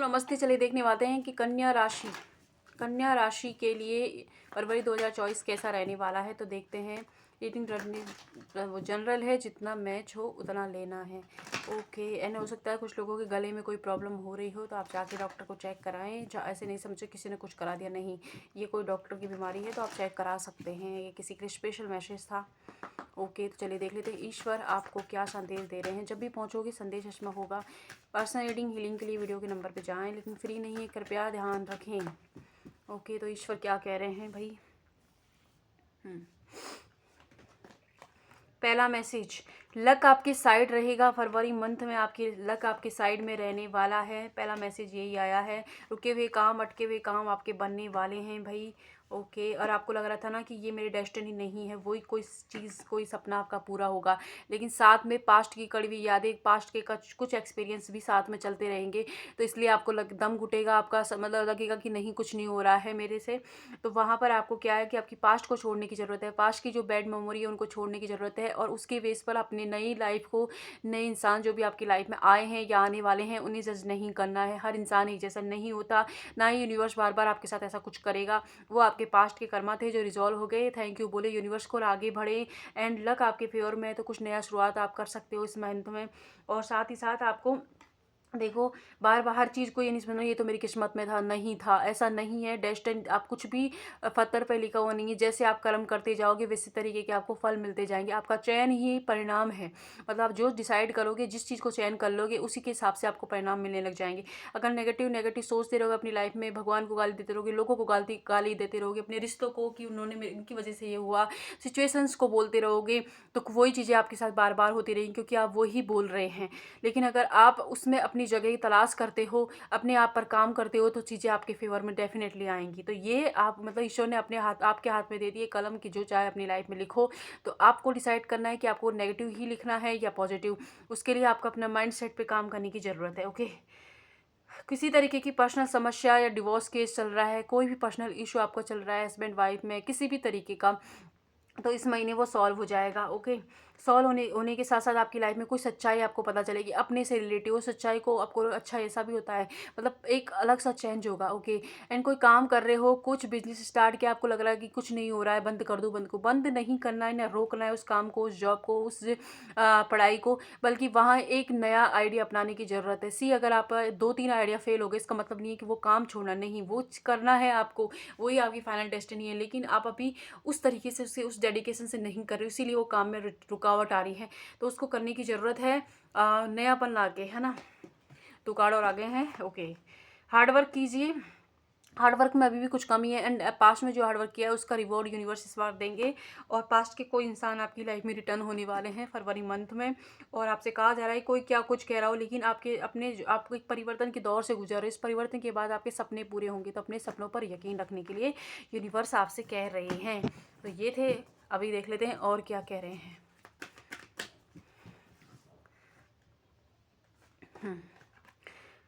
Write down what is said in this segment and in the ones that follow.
नमस्ते। चलिए देखने वाले हैं कि कन्या राशि के लिए फरवरी 2024 कैसा रहने वाला है। तो देखते हैं। रीडिंग वो जनरल है, जितना मैच हो उतना लेना है। ओके। एंड हो सकता है कुछ लोगों के गले में कोई प्रॉब्लम हो रही हो, तो आप जाके डॉक्टर को चेक कराएं। ऐसे नहीं समझे किसी ने कुछ करा दिया, नहीं, ये कोई डॉक्टर की बीमारी है तो आप चेक करा सकते हैं। ये किसी के लिए स्पेशल मैसेज था। ओके, तो चलिए देख लेते हैं ईश्वर आपको क्या संदेश दे रहे हैं। जब भी पहुंचोगे संदेश इसमें होगा। पर्सनल रीडिंग हीलिंग के लिए वीडियो के नंबर पे जाएं, लेकिन फ्री नहीं है, कृपया ध्यान रखें। ओके, तो ईश्वर क्या कह रहे हैं भाई। पहला मैसेज, लक आपके साइड रहेगा। फरवरी मंथ में आपकी लक आपके साइड में रहने वाला है। पहला मैसेज यही आया है। रुके हुए काम, अटके हुए काम आपके बनने वाले हैं भाई। ओके, और आपको लग रहा था ना कि ये मेरी डेस्टिनी नहीं है, वही कोई चीज़, कोई सपना आपका पूरा होगा। लेकिन साथ में पास्ट की कड़वी यादें, पास्ट के कुछ एक्सपीरियंस भी साथ में चलते रहेंगे। तो इसलिए आपको दम घुटेगा आपका, मतलब लगेगा कि नहीं, कुछ नहीं हो रहा है मेरे से। तो वहाँ पर आपको क्या है कि आपकी पास्ट को छोड़ने की ज़रूरत है। पास्ट की जो बैड मेमोरी है उनको छोड़ने की ज़रूरत है, और उसके बेस पर अपनी नई लाइफ को, नए इंसान जो भी आपकी लाइफ में आए हैं या आने वाले हैं, उन्हें जज नहीं करना है। हर इंसान एक जैसा नहीं होता, ना ही यूनिवर्स बार बार आपके साथ ऐसा कुछ करेगा। वो आपके पास्ट के कर्मा थे जो रिजॉल्व हो गए। थैंक यू बोले यूनिवर्स को और आगे बढ़े। एंड लक आपके फेवर में है, तो कुछ नया शुरुआत आप कर सकते हो इस मंथ में। और साथ ही साथ आपको देखो, बार बार हर चीज़ को ये नहीं समझना ये तो मेरी किस्मत में था, नहीं था, ऐसा नहीं है। डेस्टिन आप कुछ भी पत्थर पे लिखा हुआ नहीं है। जैसे आप कर्म करते जाओगे वैसे तरीके के आपको फल मिलते जाएंगे। आपका चयन ही परिणाम है। मतलब आप जो डिसाइड करोगे, जिस चीज़ को चयन कर लोगे, उसी के हिसाब से आपको परिणाम मिलने लग जाएंगे। अगर नेगेटिव नेगेटिव सोचते रहोगे अपनी लाइफ में, भगवान को गाली देते रहोगे, लोगों को गाली देते रहोगे, अपने रिश्तों को कि उन्होंने इनकी वजह से ये हुआ, सिचुएशंस को बोलते रहोगे, तो वही चीज़ें आपके साथ बार बार होती रहेंगी, क्योंकि आप वही बोल रहे हैं। लेकिन अगर आप उसमें अपनी जगह तलाश करते हो, अपने आप पर काम करते हो, तो चीज़ें आपके फेवर में डेफिनेटली आएंगी। तो ये आप, मतलब ईश्वर ने अपने हाथ, आपके हाथ में दे दिए कलम की जो चाहे अपनी लाइफ में लिखो। तो आपको डिसाइड करना है कि आपको नेगेटिव ही लिखना है या पॉजिटिव। उसके लिए आपको अपना माइंड सेट पर काम करने की ज़रूरत है। ओके। किसी तरीके की पर्सनल समस्या या डिवोर्स केस चल रहा है, कोई भी पर्सनल इशू आपका चल रहा है हस्बैंड वाइफ में, किसी भी तरीके का, तो इस महीने वो सॉल्व हो जाएगा। ओके। सॉल्व होने के साथ साथ आपकी लाइफ में कोई सच्चाई आपको पता चलेगी अपने से रिलेटिव। उस सच्चाई को आपको, अच्छा ऐसा भी होता है, मतलब एक अलग सा चेंज होगा। ओके। एंड कोई काम कर रहे हो, कुछ बिजनेस स्टार्ट किया, आपको लग रहा है कि कुछ नहीं हो रहा है, बंद कर दूँ, बंद नहीं करना है, ना रोकना है उस काम को, उस जॉब को, उस पढ़ाई को, बल्कि वहाँ एक नया आइडिया अपनाने की ज़रूरत है। सी, अगर आप 2-3 आइडिया फेल हो गए, इसका मतलब नहीं है कि वो काम छोड़ना, नहीं, वो करना है आपको, वही आपकी फाइनल डेस्टिनी है। लेकिन आप अभी उस तरीके से उस डेडिकेशन से नहीं कर रहे हो, इसीलिए वो काम में रुकावट आ रही है। तो उसको करने की ज़रूरत है, नयापन ला के, है ना। तो कार्ड और आगे हैं। ओके। हार्डवर्क कीजिए। हार्डवर्क में अभी भी कुछ कमी है, एंड पास्ट में जो हार्डवर्क किया है उसका रिवॉर्ड यूनिवर्स इस बार देंगे। और पास्ट के कोई इंसान आपकी लाइफ में रिटर्न होने वाले हैं फरवरी मंथ में। और आपसे कहा जा रहा है, कोई क्या कुछ कह रहा हो, लेकिन आपको एक परिवर्तन के दौर से गुजर रहे हो। इस परिवर्तन के बाद आपके सपने पूरे होंगे, तो अपने सपनों पर यकीन रखने के लिए यूनिवर्स आपसे कह रहे हैं। तो ये थे। अभी देख लेते हैं और क्या कह रहे हैं।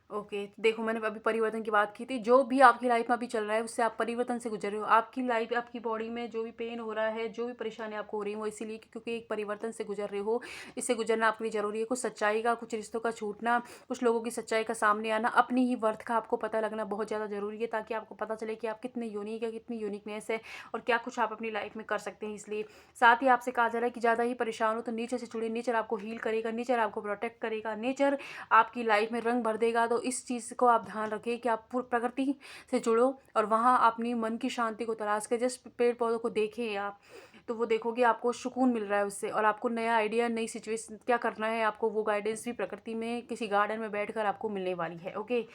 ओके। देखो, मैंने अभी परिवर्तन की बात की थी। जो भी आपकी लाइफ में अभी चल रहा है उससे आप परिवर्तन से गुजर रहे हो। आपकी लाइफ, आपकी बॉडी में जो भी पेन हो रहा है, जो भी परेशानी आपको हो रही है, वो इसीलिए क्योंकि एक परिवर्तन से गुजर रहे हो। इससे गुजरना आपके लिए ज़रूरी है। कुछ सच्चाई का, कुछ रिश्तों का छूटना, कुछ लोगों की सच्चाई का सामने आना, अपनी ही वर्थ का आपको पता लगना बहुत ज़्यादा ज़रूरी है, ताकि आपको पता चले कि आप कितने यूनिक है, कितनी यूनिकनेस है, और क्या कुछ आप अपनी लाइफ में कर सकते हैं। इसलिए साथ ही आपसे कहा जा रहा है कि ज़्यादा ही परेशान हो तो नेचर से जुड़े। नेचर आपको हील करेगा, नेचर आपको प्रोटेक्ट करेगा, नेचर आपकी लाइफ में रंग भर देगा। तो इस चीज़ को आप ध्यान रखें कि आप प्रकृति से जुड़ो, और वहाँ अपनी मन की शांति को तलाश कर, जिस पेड़ पौधों को देखें आप, तो वो देखोगे आपको सुकून मिल रहा है उससे, और आपको नया आइडिया, नई सिचुएशन क्या करना है आपको, वो गाइडेंस भी प्रकृति में किसी गार्डन में बैठकर आपको मिलने वाली है। ओके।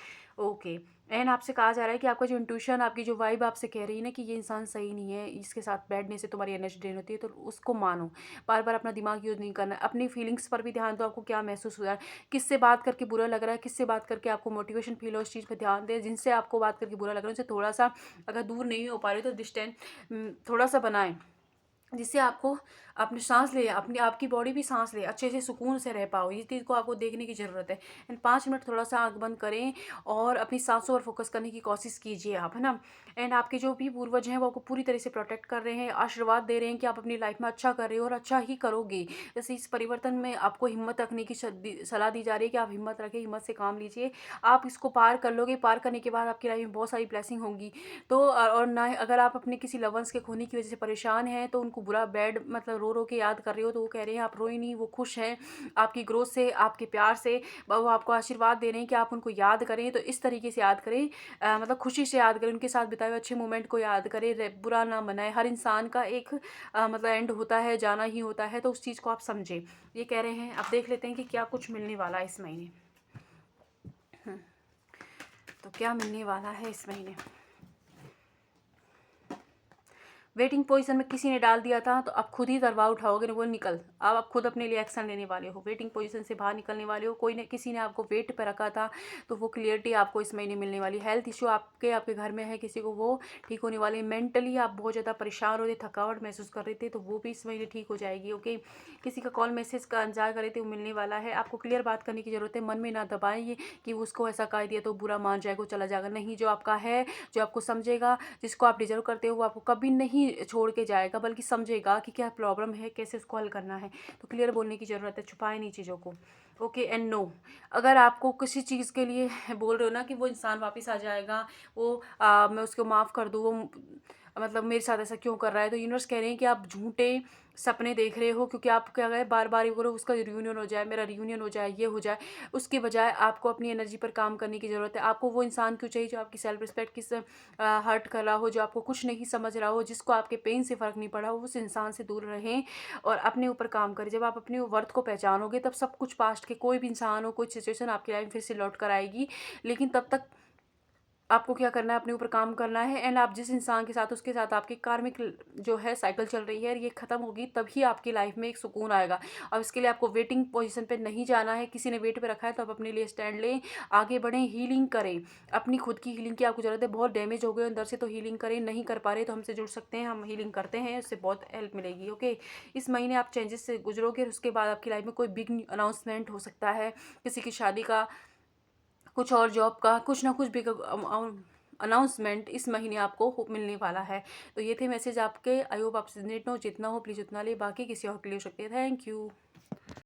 ओके। एंड आपसे कहा जा रहा है कि आपका जो इंट्यूशन, आपकी जो वाइब आपसे कह रही है ना कि ये इंसान सही नहीं है, इसके साथ बैठने से तुम्हारी एनर्जी ड्रेन होती है, तो उसको मानो। बार बार अपना दिमाग यूज़ नहीं करना है। अपनी फीलिंग्स पर भी ध्यान दो, आपको क्या महसूस हो रहा है, किससे बात करके बुरा लग रहा है, किससे बात करके आपको मोटिवेशन फील हो, उस चीज़ पर ध्यान दें। जिनसे आपको बात करके बुरा लग रहा है उनसे थोड़ा सा, अगर दूर नहीं हो पा रहे तो डिस्टेंस थोड़ा सा बनाएं। जिससे आपको अपनी सांस ले अपनी आपकी बॉडी भी सांस ले अच्छे से सुकून से रह पाओ। इस चीज़ को आपको देखने की ज़रूरत है। एंड 5 मिनट थोड़ा सा आंख बंद करें और अपनी सांसों पर फोकस करने की कोशिश कीजिए आप, है ना। एंड आपके जो भी पूर्वज हैं वो आपको पूरी तरह से प्रोटेक्ट कर रहे हैं, आशीर्वाद दे रहे हैं कि आप अपनी लाइफ में अच्छा कर रहे हो और अच्छा ही करोगे। जैसे इस परिवर्तन में आपको हिम्मत रखने की सलाह दी जा रही है कि आप हिम्मत रखें, हिम्मत से काम लीजिए। आप इसको पार कर लोगे, पार करने के बाद आपकी लाइफ में बहुत सारी ब्लेसिंग होंगी। तो और ना अगर आप अपने किसी लवर्स के खोने की वजह से परेशान हैं, तो उनको बुरा बैड मतलब रो रो के याद कर रहे हो, तो वो कह रहे हैं आप रोए नहीं, वो खुश हैं आपकी ग्रोथ से, आपके प्यार से। वो आपको आशीर्वाद दे रहे हैं कि आप उनको याद करें, तो इस तरीके से याद करें, मतलब खुशी से याद करें, उनके साथ बिताए हुए अच्छे मोमेंट को याद करें, बुरा ना मनाएं। हर इंसान का एक मतलब एंड होता है, जाना ही होता है, तो उस चीज़ को आप समझें। ये कह रहे हैं। अब देख लेते हैं कि क्या कुछ मिलने वाला है इस महीने। तो क्या मिलने वाला है इस महीने। वेटिंग पोजीशन में किसी ने डाल दिया था, तो आप खुद ही दरवाज़ा उठाओगे, वो निकल। अब आप खुद अपने लिए एक्शन लेने वाले हो, वेटिंग पोजीशन से बाहर निकलने वाले हो। कोई ने किसी ने आपको वेट पर रखा था, तो वो क्लियरिटी आपको इस महीने मिलने वाली। हेल्थ इशू आपके घर में है किसी को, वो ठीक होने वाले। मेंटली आप बहुत ज़्यादा परेशान हो रहे, थकावट महसूस कर रहे थे, तो वो भी इस महीने ठीक हो जाएगी। ओके, किसी का कॉल मैसेज का इंतजार कर रहे थे, वो मिलने वाला है। आपको क्लियर बात करने की ज़रूरत है। मन में ना दबाएं कि उसको ऐसा कह दिया तो बुरा मान जाएगा, चला जाएगा। नहीं, जो आपका है, जो आपको समझेगा, जिसको आप डिजर्व करते हो, वो आपको कभी नहीं छोड़ के जाएगा, बल्कि समझेगा कि क्या प्रॉब्लम है, कैसे उसको हल करना है। तो क्लियर बोलने की ज़रूरत है, छुपाए नहीं चीज़ों को। ओके एंड नो, अगर आपको किसी चीज़ के लिए बोल रहे हो ना कि वो इंसान वापस आ जाएगा, वो मैं उसको माफ़ कर दूँ, वो मतलब मेरे साथ ऐसा क्यों कर रहा है, तो यूनिवर्स कह रहे हैं कि आप झूठे सपने देख रहे हो, क्योंकि आप क्या है बार बार ये बोलो उसका रियूनियन हो जाए, मेरा रियूनियन हो जाए, ये हो जाए। उसके बजाय आपको अपनी एनर्जी पर काम करने की ज़रूरत है। आपको वो इंसान क्यों चाहिए जो आपकी सेल्फ रिस्पेक्ट किस हर्ट कर रहा हो, जो आपको कुछ नहीं समझ रहा हो, जिसको आपके पेन से फ़र्क नहीं पड़ा हो, उस इंसान से दूर रहें और अपने ऊपर काम करें। जब आप अपने वर्थ को पहचानोगे, तब सब कुछ पास्ट के कोई भी इंसान हो, कोई सिचुएशन आपकी लाइफ में फिर से लौट कर आएगी। लेकिन तब तक आपको क्या करना है, अपने ऊपर काम करना है। एंड आप जिस इंसान के साथ, उसके साथ आपकी कार्मिक जो है साइकिल चल रही है, ये ख़त्म होगी, तभी आपकी लाइफ में एक सुकून आएगा। अब इसके लिए आपको वेटिंग पोजीशन पे नहीं जाना है। किसी ने वेट पे रखा है, तो आप अपने लिए स्टैंड लें, आगे बढ़ें, हीलिंग करें। अपनी खुद की हीलिंग की आपको ज़रूरत है। बहुत डैमेज हो गए अंदर से, तो हीलिंग करें। नहीं कर पा रहे तो हमसे जुड़ सकते हैं, हम हीलिंग करते हैं, उससे बहुत हेल्प मिलेगी। ओके, इस महीने आप चेंजेस से गुजरोगे और उसके बाद आपकी लाइफ में कोई बिग अनाउंसमेंट हो सकता है, किसी की शादी का, कुछ और जॉब का, कुछ ना कुछ भी अनाउंसमेंट इस महीने आपको मिलने वाला है। तो ये थे मैसेज आपके। आई होप आप जितना हो, जितना हो प्लीज़ उतना ले, बाकी किसी और के लिए हो सकते हैं। Thank you.